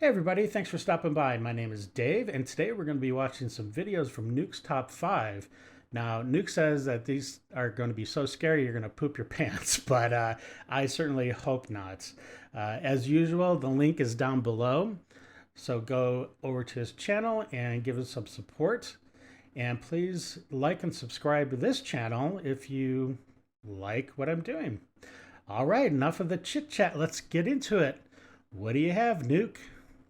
Hey everybody, thanks for stopping by. My name is Dave, and today we're going to be watching some videos from Nuke's Top 5. Now, Nuke says that these are going to be so scary you're going to poop your pants, but I certainly hope not. As usual, the link is down below, so go over to his channel and give us some support. And please like and subscribe to this channel if you like what I'm doing. All right, enough of the chit chat. Let's get into it. What do you have, Nuke?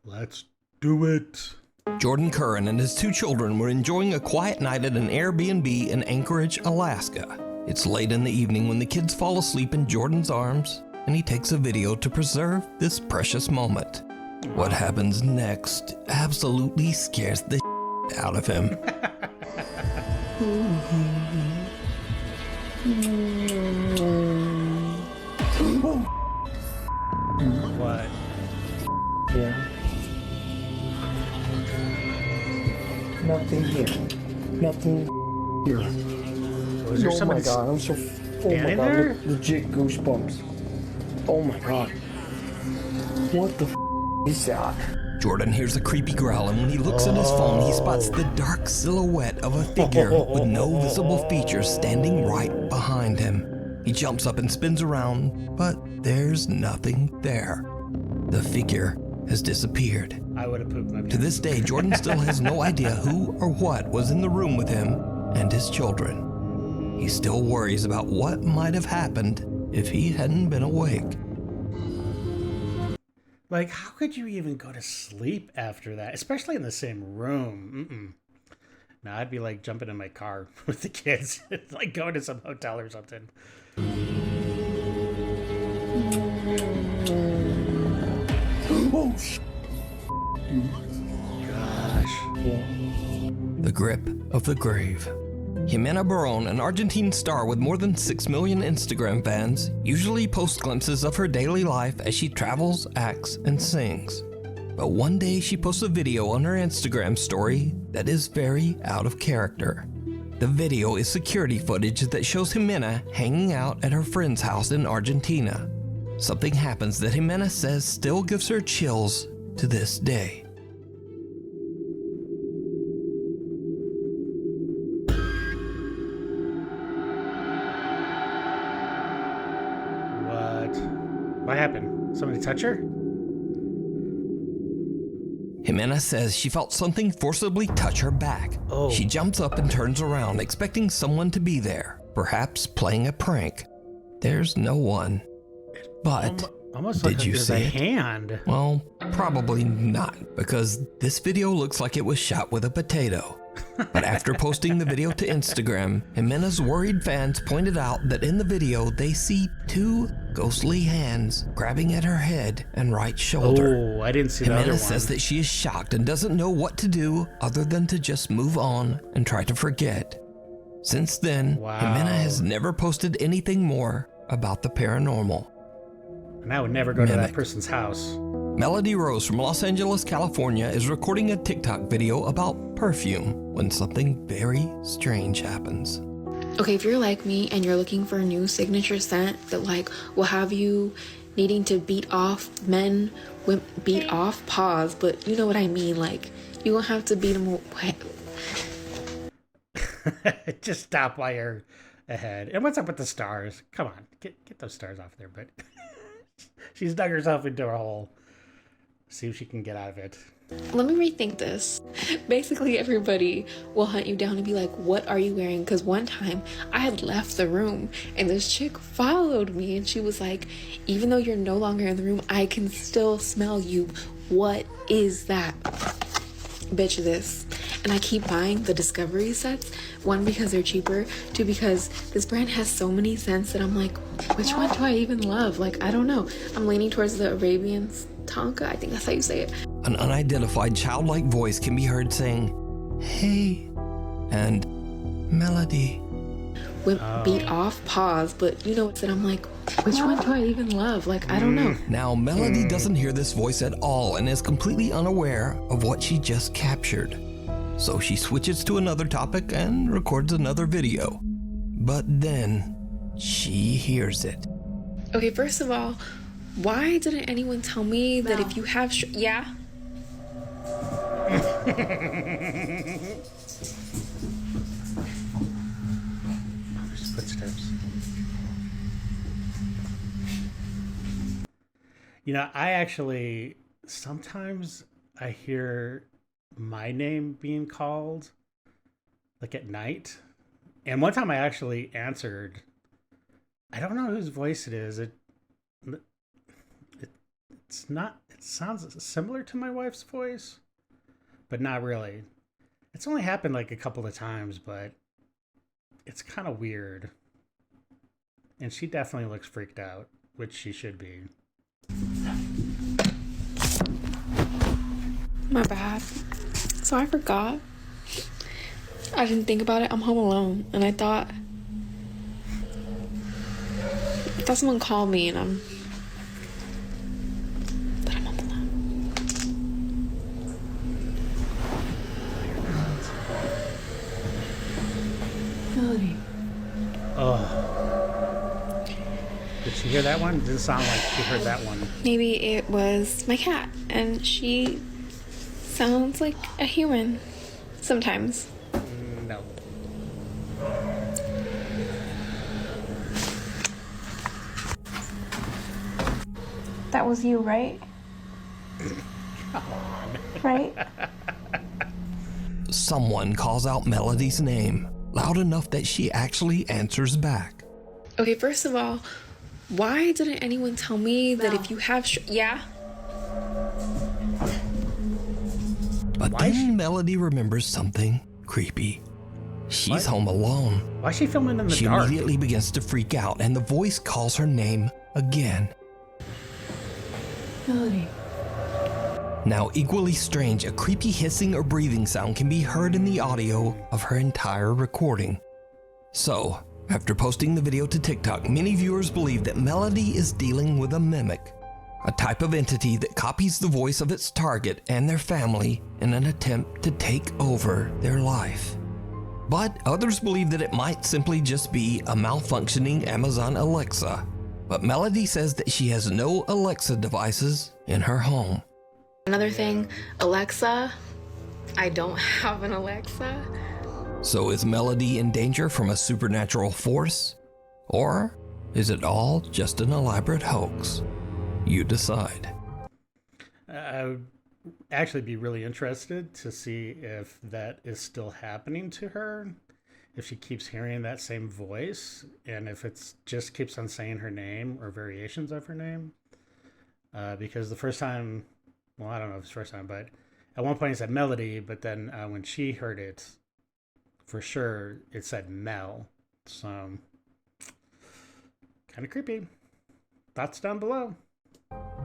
Let's do it. Jordan Curran and his two children were enjoying a quiet night at an Airbnb in Anchorage, Alaska. It's late in the evening when the kids fall asleep in Jordan's arms, and he takes a video to preserve this precious moment. What happens next absolutely scares the out of him. What? Yeah. Nothing here. Nothing here. Was there Oh someone my god, I'm so. Oh my standing god, there? legit goosebumps. Oh my god. What the is that? Jordan hears a creepy growl, and when he looks at his phone, he spots the dark silhouette of a figure with no visible features standing right behind him. He jumps up and spins around, but there's nothing there. The figure has disappeared. I would have pooped my pants. To this day, Jordan still has no idea who or what was in the room with him and his children. He still worries about what might have happened if he hadn't been awake. Like, how could you even go to sleep after that? Especially in the same room. No, I'd be like jumping in my car with the kids. Like going to some hotel or something. Oh Gosh. The grip of the grave. Jimena Barón, an Argentine star with more than 6 million Instagram fans, usually posts glimpses of her daily life as she travels, acts, and sings. But one day she posts a video on her Instagram story that is very out of character. The video is security footage that shows Jimena hanging out at her friend's house in Argentina. Something happens that Jimena says still gives her chills to this day. What happened? Somebody touch her? Jimena says she felt something forcibly touch her back. Oh. She jumps up and turns around, expecting someone to be there, perhaps playing a prank. There's no one. But Almost did like you there's see a it? hand. Well, probably not, because this video looks like it was shot with a potato. But after posting the video to Instagram, Jimena's worried fans pointed out that in the video they see two ghostly hands grabbing at her head and right shoulder. Oh, I didn't see the other Jimena one. says that she is shocked and doesn't know what to do other than to just move on and try to forget. Since then, Wow. Jimena has never posted anything more about the paranormal. And I would never go to that Mimic. person's house. Melody Rose from Los Angeles, California is recording a TikTok video about perfume when something very strange happens. Okay, if you're like me and you're looking for a new signature scent that like will have you needing to beat off men, beat off pause, but you know what I mean, like you gonna have to beat them. Just stop while you're ahead. And what's up with the stars? Come on, get those stars off there. But she's dug herself into a hole. See if she can get out of it. Let me rethink this. Basically, everybody will hunt you down and be like, what are you wearing? Because one time I had left the room and this chick followed me and she was like, even though you're no longer in the room, I can still smell you. What is that? Bitch, this. And I keep buying the Discovery sets. One, because they're cheaper. Two, because this brand has so many scents that I'm like, which one do I even love? Like, I don't know. I'm leaning towards the Arabian Tonka. I think that's how you say it. An unidentified childlike voice can be heard saying, "Hey," and "Melody." Beat off, pause, but you know what? I'm like, which one do I even love? Like, I don't know. Now, Melody doesn't hear this voice at all and is completely unaware of what she just captured. So she switches to another topic and records another video. But then she hears it. Okay, first of all, why didn't anyone tell me that if you have yeah? There's footsteps. You know, I actually sometimes I hear my name being called like at night. And one time I actually answered. I don't know whose voice it is. It's not, it sounds similar to my wife's voice, but not really. It's only happened like a couple of times, but it's kind of weird. And she definitely looks freaked out, which she should be. My bad. So I forgot. I didn't think about it. I'm home alone, and I thought someone called me, and I'm home alone. Melody. Oh. Did she hear that one? It didn't sound like she heard that one. Maybe it was my cat, and she sounds like a human sometimes. No. That was you, right? Right? Someone calls out Melody's name, loud enough that she actually answers back. Okay, first of all, why didn't anyone tell me that if you have yeah? But then Melody remembers something creepy. She's home alone. Why is she filming in the She dark? immediately begins to freak out, and the voice calls her name again. Melody. Now, equally strange, a creepy hissing or breathing sound can be heard in the audio of her entire recording. So, after posting the video to TikTok, many viewers believe that Melody is dealing with a mimic, a type of entity that copies the voice of its target and their family in an attempt to take over their life. But others believe that it might simply just be a malfunctioning Amazon Alexa. But Melody says that she has no Alexa devices in her home. Another thing, Alexa, I don't have an Alexa. So is Melody in danger from a supernatural force? Or is it all just an elaborate hoax? You decide. I would actually be really interested to see if that is still happening to her, if she keeps hearing that same voice, and if it's just keeps on saying her name or variations of her name. Because the first time, well, I don't know if it's the first time, but at one point it said Melody, but then when she heard it, for sure, it said Mel. So, kind of creepy. Thoughts down below.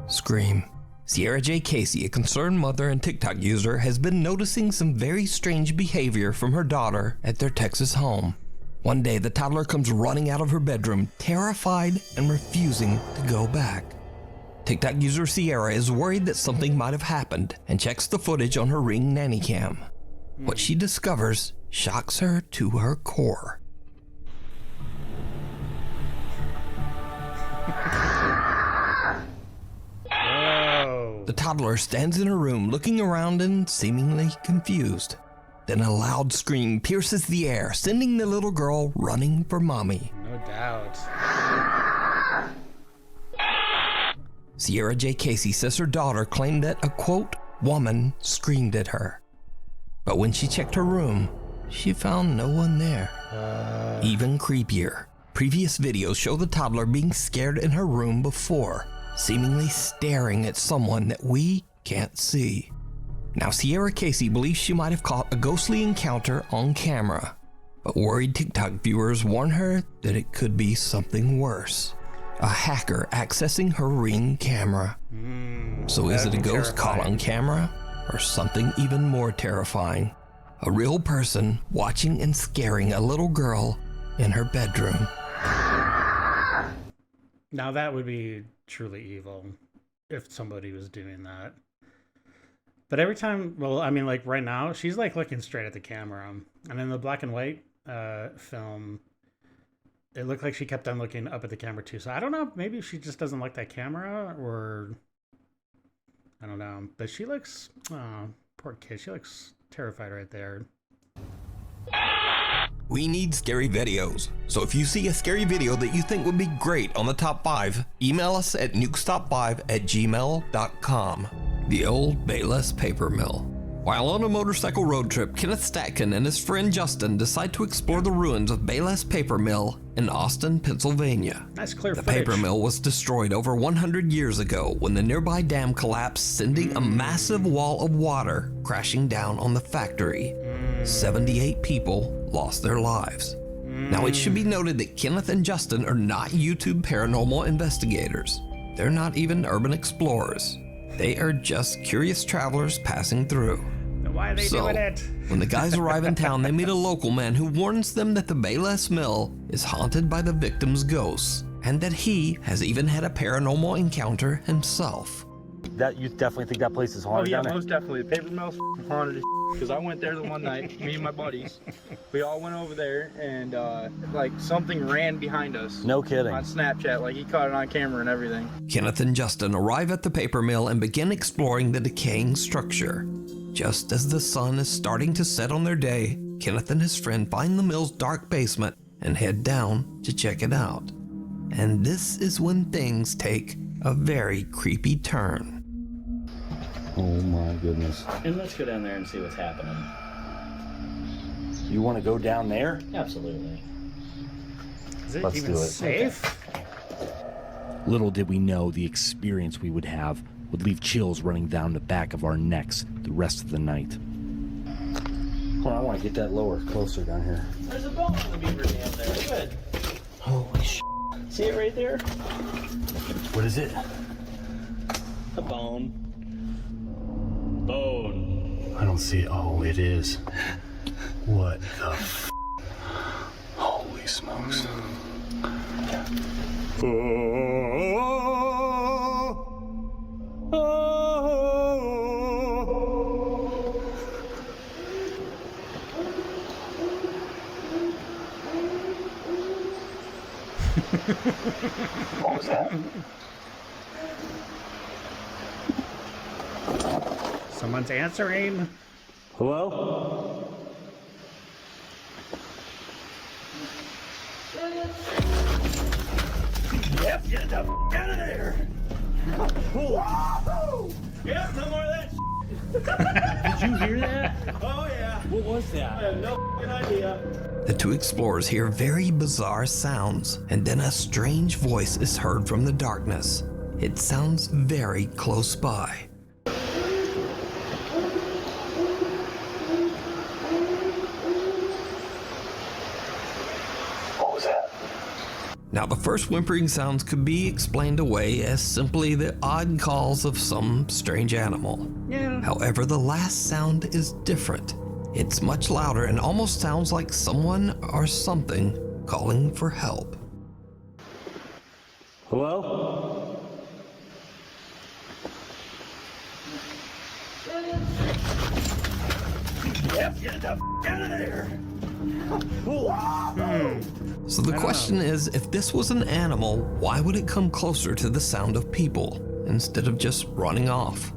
Scream. Sierra J. Casey, a concerned mother and TikTok user, has been noticing some very strange behavior from her daughter at their Texas home. One day, the toddler comes running out of her bedroom, terrified and refusing to go back. TikTok user Sierra is worried that something might have happened and checks the footage on her Ring nanny cam. What she discovers shocks her to her core. Whoa. The toddler stands in her room looking around and seemingly confused. Then a loud scream pierces the air, sending the little girl running for mommy. No doubt. Sierra J. Casey says her daughter claimed that a, quote, woman screamed at her. But when she checked her room, she found no one there. Even creepier, previous videos show the toddler being scared in her room before, seemingly staring at someone that we can't see. Now, Sierra Casey believes she might have caught a ghostly encounter on camera, but worried TikTok viewers warn her that it could be something worse. A hacker accessing her Ring camera. So is it a ghost caught on camera, or something even more terrifying? A real person watching and scaring a little girl in her bedroom. Now that would be truly evil if somebody was doing that. But every time, well, I mean, like right now, she's like looking straight at the camera. And in the black and white film, it looked like she kept on looking up at the camera too. So I don't know, maybe she just doesn't like that camera, or I don't know. But she looks, oh, Poor kid. She looks terrified right there. We need scary videos. So if you see a scary video that you think would be great on the top 5, email us at nukestop5@gmail.com. The old Bayless paper mill. While on a motorcycle road trip, Kenneth Statkin and his friend Justin decide to explore the ruins of Bayless Paper Mill in Austin, Pennsylvania. Nice clear The footage. paper mill was destroyed over 100 years ago when the nearby dam collapsed, sending a massive wall of water crashing down on the factory. 78 people lost their lives. Now, it should be noted that Kenneth and Justin are not YouTube paranormal investigators. They're not even urban explorers. They are just curious travelers passing through. Then why are they doing it? When the guys arrive in town, they meet a local man who warns them that the Bayless Mill is haunted by the victim's ghosts, and that he has even had a paranormal encounter himself. That you definitely think that place is haunted? Oh yeah, down there? most definitely. The paper mill's haunted as because I went there the one night, me and my buddies. We all went over there and like something ran behind us. No kidding. On Snapchat, like he caught it on camera and everything. Kenneth and Justin arrive at the paper mill and begin exploring the decaying structure. Just as the sun is starting to set on their day, Kenneth and his friend find the mill's dark basement and head down to check it out. And this is when things take a very creepy turn. Oh my goodness. And let's go down there and see what's happening. You want to go down there? Absolutely. Is it Let's even do it. safe? Little did we know the experience we would have would leave chills running down the back of our necks the rest of the night. Hold on, I want to get that lower, closer down here. There's a bone on the beaver dam there. Good. Holy sh! See it right there? What is it? A bone. Bone. I don't see it. Oh, it is. What the f? Holy smokes. What was that? Someone's answering. Hello? Yep, get the f out of there! Whoa! Yep, no more of that. Did you hear that? Oh yeah. What was I that? have no idea. The two explorers hear very bizarre sounds, and then a strange voice is heard from the darkness. It sounds very close by. What was that? Now, the first whimpering sounds could be explained away as simply the odd calls of some strange animal. Yeah. However, the last sound is different. It's much louder and almost sounds like someone or something calling for help. Hello? Yep, get the f out of there! Whoa! So the question is, if this was an animal, why would it come closer to the sound of people instead of just running off?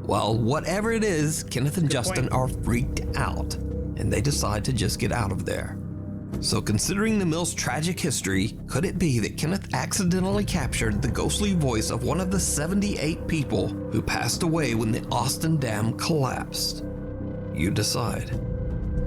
Well, whatever it is, Kenneth and Justin are freaked out, and they decide to just get out of there. So considering the mill's tragic history, could it be that Kenneth accidentally captured the ghostly voice of one of the 78 people who passed away when the Austin Dam collapsed? You decide.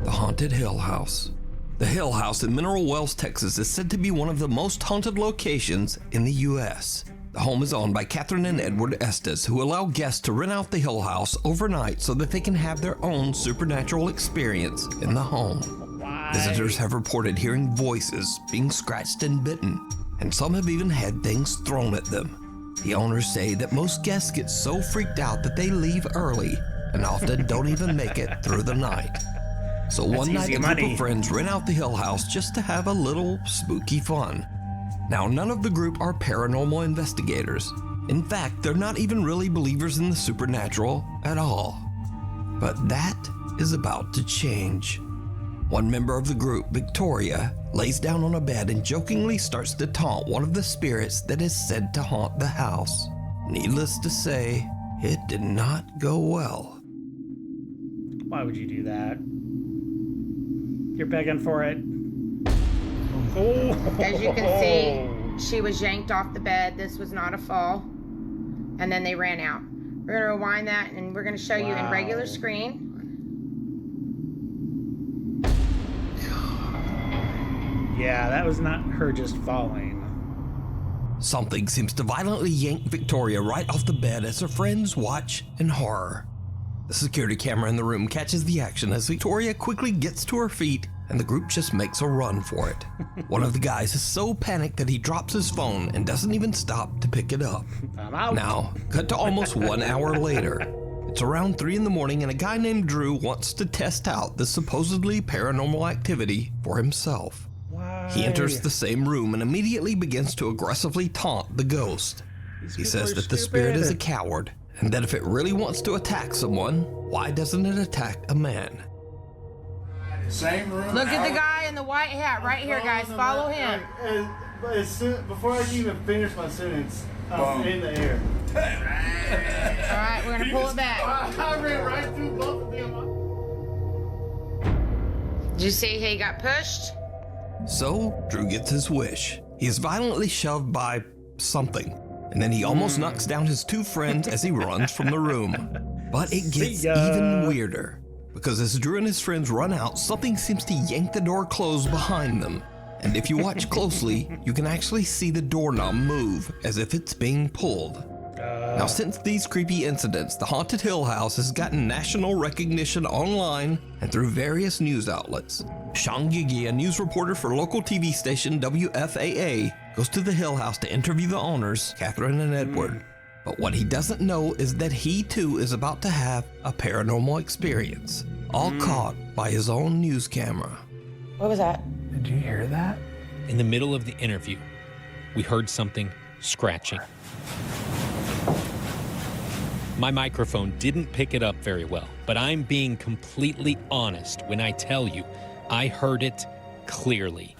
The Haunted Hill House. The Hill House in Mineral Wells, Texas is said to be one of the most haunted locations in the U.S. The home is owned by Catherine and Edward Estes, who allow guests to rent out the Hill House overnight so that they can have their own supernatural experience in the home. Why? Visitors have reported hearing voices, being scratched and bitten, and some have even had things thrown at them. The owners say that most guests get so freaked out that they leave early and often don't even make it through the night. So one night, easy a group money. of friends rent out the Hill House just to have a little spooky fun. Now, none of the group are paranormal investigators. In fact, they're not even really believers in the supernatural at all. But that is about to change. One member of the group, Victoria, lays down on a bed and jokingly starts to taunt one of the spirits that is said to haunt the house. Needless to say, it did not go well. Why would you do that? You're begging for it. Oh. As you can see, she was yanked off the bed. This was not a fall. And then they ran out. We're going to rewind that and we're going to show you in regular screen. Yeah, that was not her just falling. Something seems to violently yank Victoria right off the bed as her friends watch in horror. The security camera in the room catches the action as Victoria quickly gets to her feet and the group just makes a run for it. One of the guys is so panicked that he drops his phone and doesn't even stop to pick it up. I'm out. Now, cut to almost 1 hour later. It's around 3 in the morning and a guy named Drew wants to test out the supposedly paranormal activity for himself. Why? He enters the same room and immediately begins to aggressively taunt the ghost. He says that the spirit is a coward and that if it really wants to attack someone, why doesn't it attack a man? Same room. Look at the guy in the white hat right here, guys. Follow him. But before I can even finish my sentence, I'm in the air. All right, we're going to pull it back. I ran right through both of them. Did you see he got pushed? So, Drew gets his wish. He is violently shoved by something, and then he almost knocks down his 2 friends as he runs from the room. But it gets even weirder, because as Drew and his friends run out, something seems to yank the door closed behind them. And if you watch closely, you can actually see the doorknob move as if it's being pulled. Now, since these creepy incidents, the Haunted Hill House has gotten national recognition online and through various news outlets. Sean Gigi, a news reporter for local TV station WFAA, goes to the Hill House to interview the owners, Catherine and Edward. But what he doesn't know is that he too is about to have a paranormal experience, all caught by his own news camera. What was that? Did you hear that? In the middle of the interview, we heard something scratching. My microphone didn't pick it up very well, but I'm being completely honest when I tell you I heard it clearly.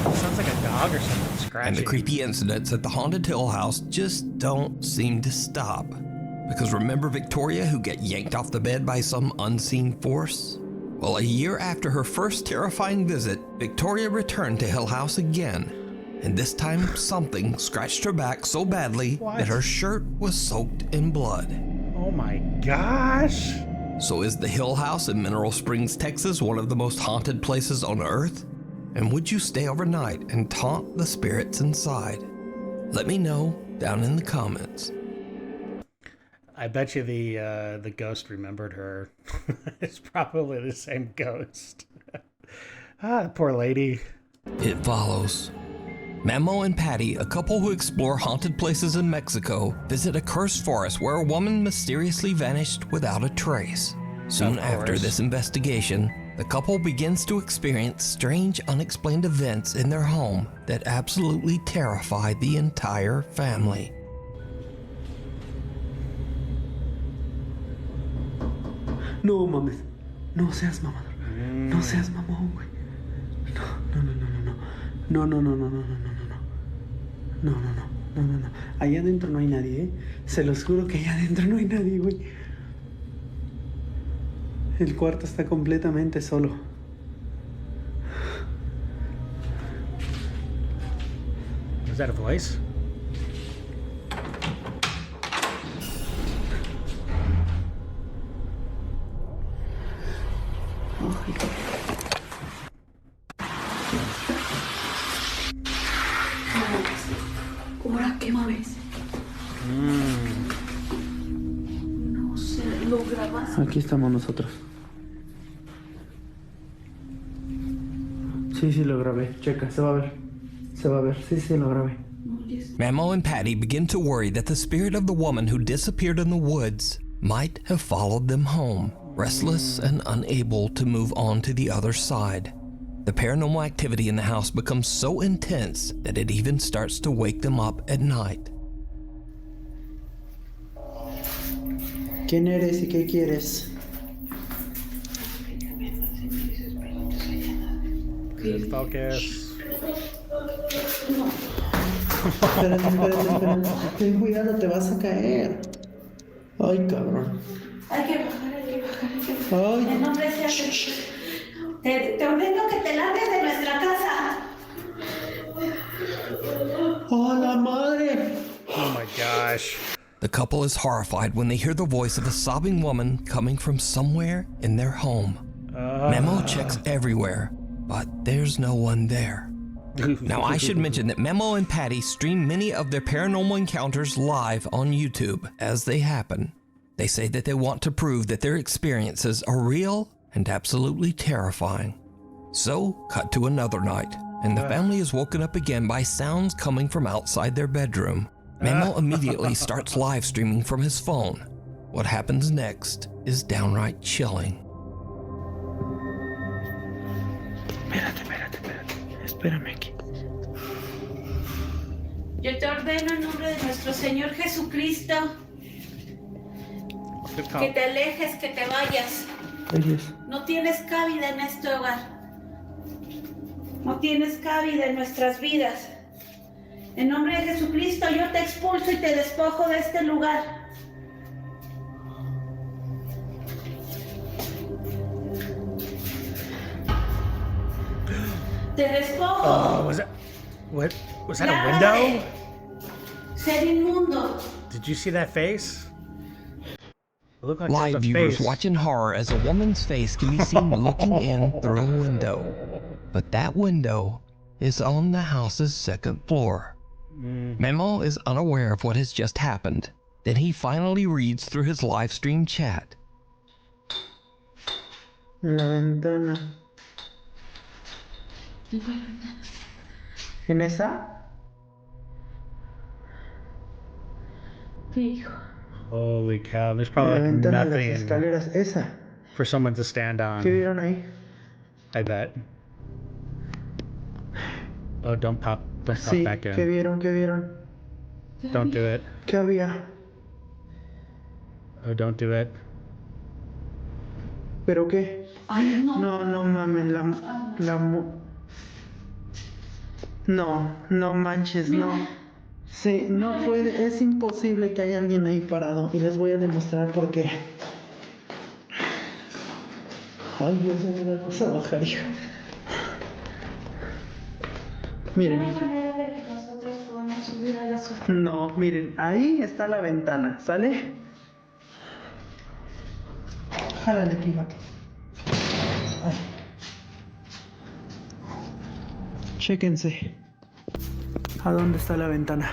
Sounds like a dog or something scratching. And the creepy incidents at the Haunted Hill House just don't seem to stop. Because remember Victoria who got yanked off the bed by some unseen force? Well, a year after her first terrifying visit, Victoria returned to Hill House again. And this time, something scratched her back so badly that her shirt was soaked in blood. Oh my gosh! So is the Hill House in Mineral Springs, Texas, one of the most haunted places on Earth? And would you stay overnight and taunt the spirits inside? Let me know down in the comments. I bet you the ghost remembered her. It's probably the same ghost. Poor lady. It follows. Memo and Patty, a couple who explore haunted places in Mexico, visit a cursed forest where a woman mysteriously vanished without a trace. Soon after this investigation, the couple begins to experience strange, unexplained events in their home that absolutely terrify the entire family. No mames. No seas mamador. No seas mamón, güey. No. No. Allá adentro no hay nadie, ¿eh? Se los juro que allá adentro no hay nadie, güey. El cuarto está completamente solo. Is that a voice? ¿Ahora qué mames? No sé, lo grabas. Aquí estamos nosotros. Sí, lo grabé. Checa, se va a ver. Sí, lo grabé. Mamo and Patty begin to worry that the spirit of the woman who disappeared in the woods might have followed them home, restless and unable to move on to the other side. The paranormal activity in the house becomes so intense that it even starts to wake them up at night. ¿Quién eres y qué quieres? Good focus. Espérate. Ten cuidado, te vas a caer. Ay, cabrón. Hay que bajar, hay que bajar, hay que bajar. Ay. En nombre sea Jesús. Te ordeno que te largues de nuestra casa. ¡Oh, la madre! Oh my gosh. The couple is horrified when they hear the voice of a sobbing woman coming from somewhere in their home. Memo checks everywhere, but there's no one there. Now, I should mention that Memo and Patty stream many of their paranormal encounters live on YouTube as they happen. They say that they want to prove that their experiences are real and absolutely terrifying. So, cut to another night, and the family is woken up again by sounds coming from outside their bedroom. Memo immediately starts live streaming from his phone. What happens next is downright chilling. Espérame aquí. Yo te ordeno en nombre de nuestro Señor Jesucristo que te alejes, que te vayas. No tienes cabida en este hogar. No tienes cabida en nuestras vidas. En nombre de Jesucristo yo te expulso y te despojo de este lugar. Te despojo. Oh, was that a window? Ser inmundo. Did you see that face? It looked like Live there's a viewers face. watch in horror as a woman's face can be seen looking in through a window. But that window is on the house's second floor. Memo is unaware of what has just happened. Then he finally reads through his live stream chat. La ventana. ¿En esa? Hijo. Holy cow, there's La probably ventana de las nothing escaleras. Esa. for someone to stand on. ¿Qué vieron ahí? I bet. Oh, don't pop Sí, back ¿qué in. vieron? ¿Qué vieron? Don't do it. ¿Qué había? Oh, don't do it. ¿Pero qué? Ay, no. No mames, No, no manches, no. Sí, no puede, es imposible que haya alguien ahí parado y les voy a demostrar por qué. Ay, Dios mío, vamos a bajar, hija. Miren. No, miren, ahí está la ventana, ¿sale? Jálale aquí, vato. Ay. Chéquense. ¿A dónde está la ventana?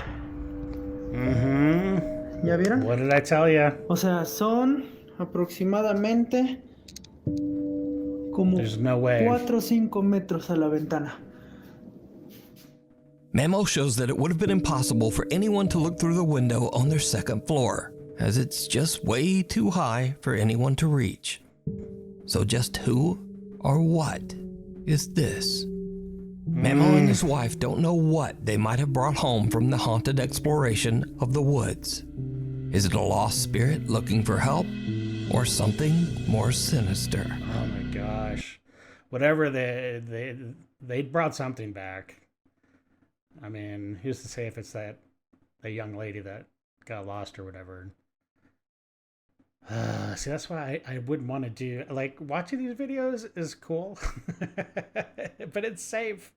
¿Ya vieron? What did I tell you? O sea, son aproximadamente como There's no way. 4 o 5 metros a la ventana. Memo shows that it would have been impossible for anyone to look through the window on their second floor, as it's just way too high for anyone to reach. So just who or what is this? Memo and his wife don't know what they might have brought home from the haunted exploration of the woods. Is it a lost spirit looking for help, or something more sinister? Oh my gosh. Whatever they brought something back. I mean, who's to say if it's that young lady that got lost or whatever. See, that's why I wouldn't want to do, like, watching these videos is cool, but it's safe.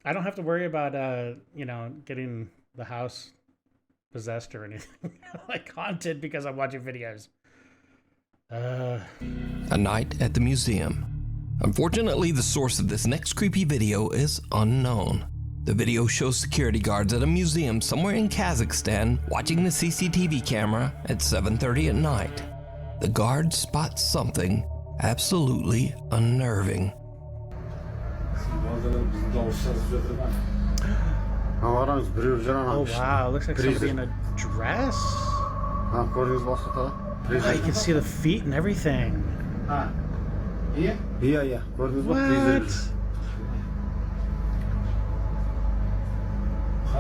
I don't have to worry about, getting the house possessed or anything, like haunted because I'm watching videos. A night at the museum. Unfortunately, the source of this next creepy video is unknown. The video shows security guards at a museum somewhere in Kazakhstan watching the CCTV camera at 7:30 at night. The guards spot something absolutely unnerving. Oh wow, looks like somebody in a dress. Oh, you can see the feet and everything. What?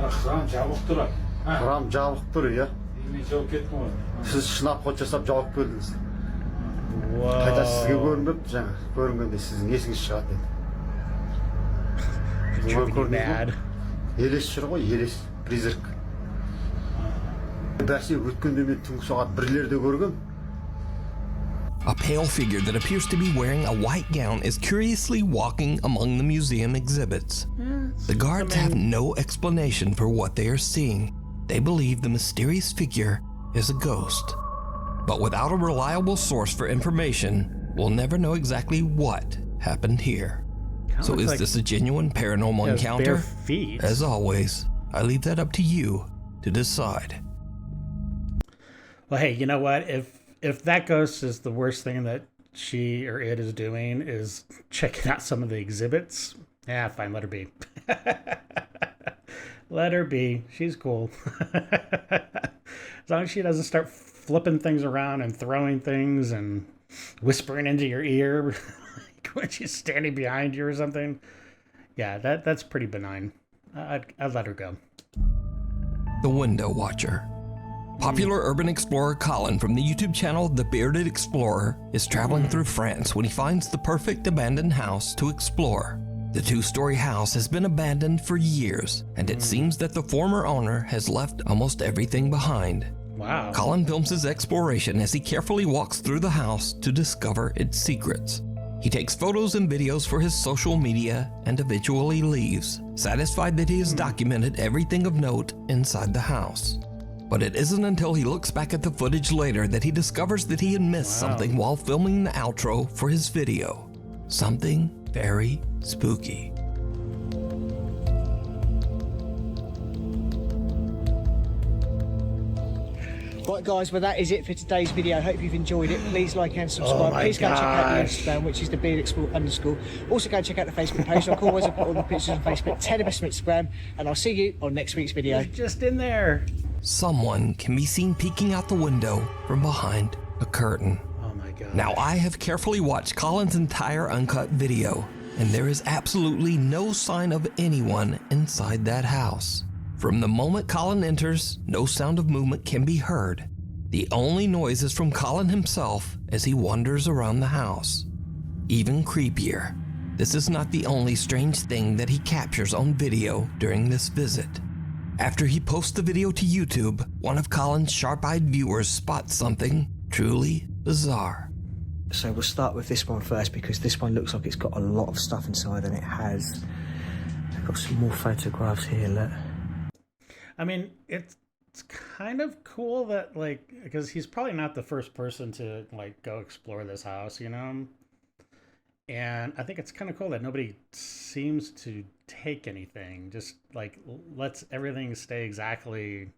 Храм жабық тұр, иә. Сіз шынап қот жасап жауып келдіңіз. Қайта сізге көрінбепті жаңа. Көрінгенде сіздің есіңіз шығады деді. Елес жүр ғой, елес, призрак. Бәсе өткенде мен түнгі сағат 1-лерде көргем. A pale figure that appears to be wearing a white gown is curiously walking among the museum exhibits. The guards have no explanation for what they are seeing. They believe the mysterious figure is a ghost. But without a reliable source for information, we'll never know exactly what happened here. So is this a genuine paranormal encounter? Bare feet. As always, I leave that up to you to decide. Well, hey, you know what? If that ghost is the worst thing that she or it is doing is checking out some of the exhibits, fine, let her be. Let her be. She's cool. As long as she doesn't start flipping things around and throwing things and whispering into your ear when she's standing behind you or something. Yeah, that's pretty benign. I'd let her go. The Window Watcher. Popular urban explorer Colin from the YouTube channel The Bearded Explorer is traveling through France when he finds the perfect abandoned house to explore. The 2-story house has been abandoned for years, and it seems that the former owner has left almost everything behind. Wow. Colin films his exploration as he carefully walks through the house to discover its secrets. He takes photos and videos for his social media and eventually leaves, satisfied that he has documented everything of note inside the house. But it isn't until he looks back at the footage later that he discovers that he had missed something while filming the outro for his video. Something very spooky. Right guys, well that is it for today's video. Hope you've enjoyed it. Please like and subscribe. Please go and check out the Instagram, which is the _. Also go and check out the Facebook page. Like always, I'll put all the pictures on Facebook. 10 of us from Instagram, and I'll see you on next week's video. It's just in there. Someone can be seen peeking out the window from behind a curtain. Oh my god. Now I have carefully watched Colin's entire uncut video, and there is absolutely no sign of anyone inside that house. From the moment Colin enters, no sound of movement can be heard. The only noise is from Colin himself as he wanders around the house. Even creepier, this is not the only strange thing that he captures on video during this visit. After he posts the video to YouTube, one of Colin's sharp-eyed viewers spots something truly bizarre. So we'll start with this one first because this one looks like it's got a lot of stuff inside, and it has. I've got some more photographs here, look. I mean, it's kind of cool that, like, because he's probably not the first person to, like, go explore this house, you know? And I think it's kind of cool that nobody seems to take anything. Just, like, lets everything stay exactly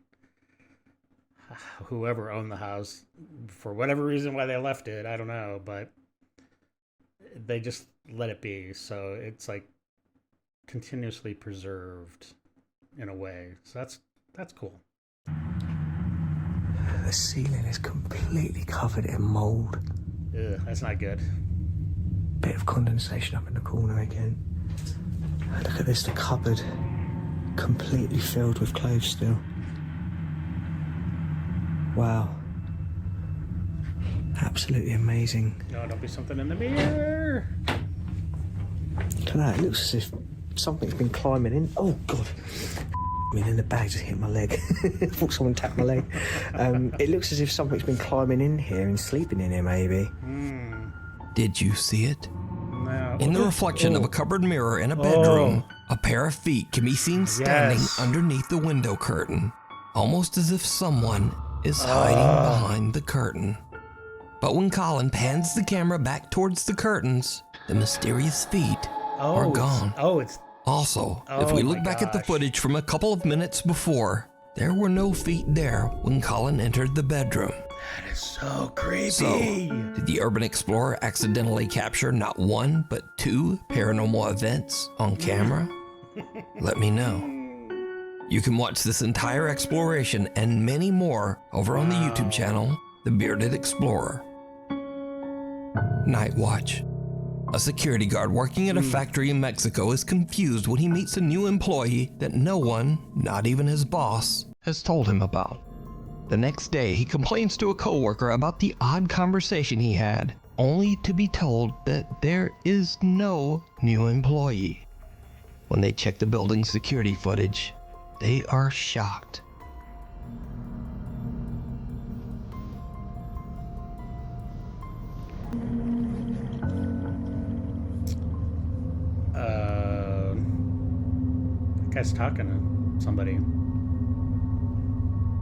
whoever owned the house. For whatever reason why they left it, I don't know. But they just let it be. So it's, like, continuously preserved in a way. So that's cool. The ceiling is completely covered in mold. Ugh, that's not good. Bit of condensation up in the corner again. Look at this, the cupboard completely filled with clothes still. Wow. Absolutely amazing. No, don't be something in the mirror. Look at that, it looks as if something's been climbing in. Oh god. I mean, in the bag just hit my leg. I thought someone tapped my leg. It looks as if something's been climbing in here and sleeping in here, maybe. Did you see it? No. In the reflection of a cupboard mirror in a bedroom, a pair of feet can be seen standing underneath the window curtain, almost as if someone is hiding behind the curtain. But when Colin pans the camera back towards the curtains, the mysterious feet are gone. Also, if we look back at the footage from a couple of minutes before, there were no feet there when Colin entered the bedroom. That is so creepy. So, did the Urban Explorer accidentally capture not one, but 2 paranormal events on camera? Let me know. You can watch this entire exploration and many more over on the YouTube channel, The Bearded Explorer. Night Watch. A security guard working at a factory in Mexico is confused when he meets a new employee that no one, not even his boss, has told him about. The next day, he complains to a coworker about the odd conversation he had, only to be told that there is no new employee. When they check the building's security footage, they are shocked. guy's talking to somebody.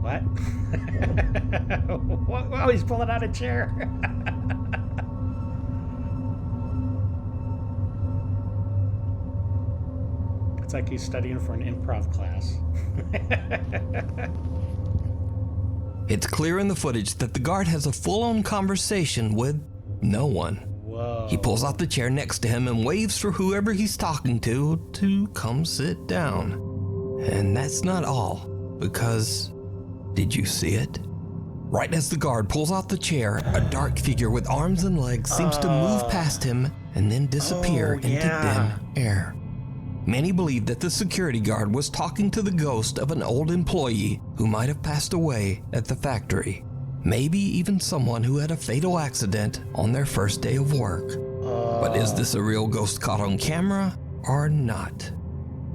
What? Whoa, he's pulling out a chair. It's like he's studying for an improv class. It's clear in the footage that the guard has a full-on conversation with no one. Whoa. He pulls out the chair next to him and waves for whoever he's talking to come sit down. And that's not all, because did you see it? Right as the guard pulls out the chair, a dark figure with arms and legs seems to move past him and then disappear into thin air. Many believe that the security guard was talking to the ghost of an old employee who might have passed away at the factory. Maybe even someone who had a fatal accident on their first day of work. But is this a real ghost caught on camera or not?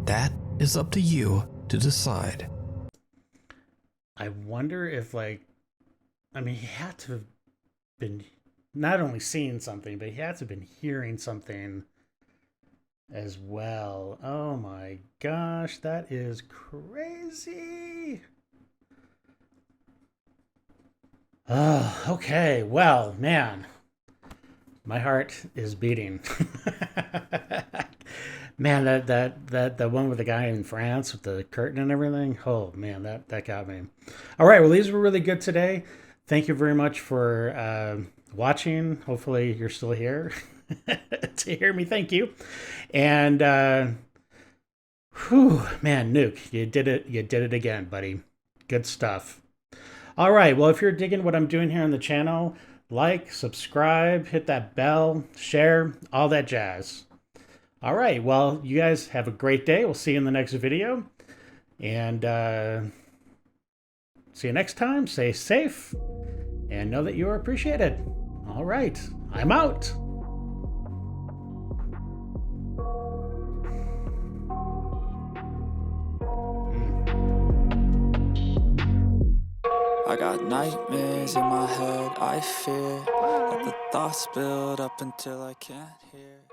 That is up to you to decide. I wonder if, like, I mean, he had to have been not only seeing something, but he had to have been hearing something as well. Oh my gosh, that is crazy. Oh, okay. Well, man, my heart is beating. Man, that one with the guy in France with the curtain and everything. Oh man, that got me. All right, well, these were really good today. Thank you very much for watching. Hopefully you're still here to hear me. Thank you. And whew, man, Nuke, you did it. You did it again, buddy. Good stuff. All right, well, if you're digging what I'm doing here on the channel, like, subscribe, hit that bell, share, all that jazz. All right, well, you guys have a great day. We'll see you in the next video. And see you next time. Stay safe and know that you are appreciated. All right, I'm out. I got nightmares in my head, I fear that the thoughts build up until I can't hear.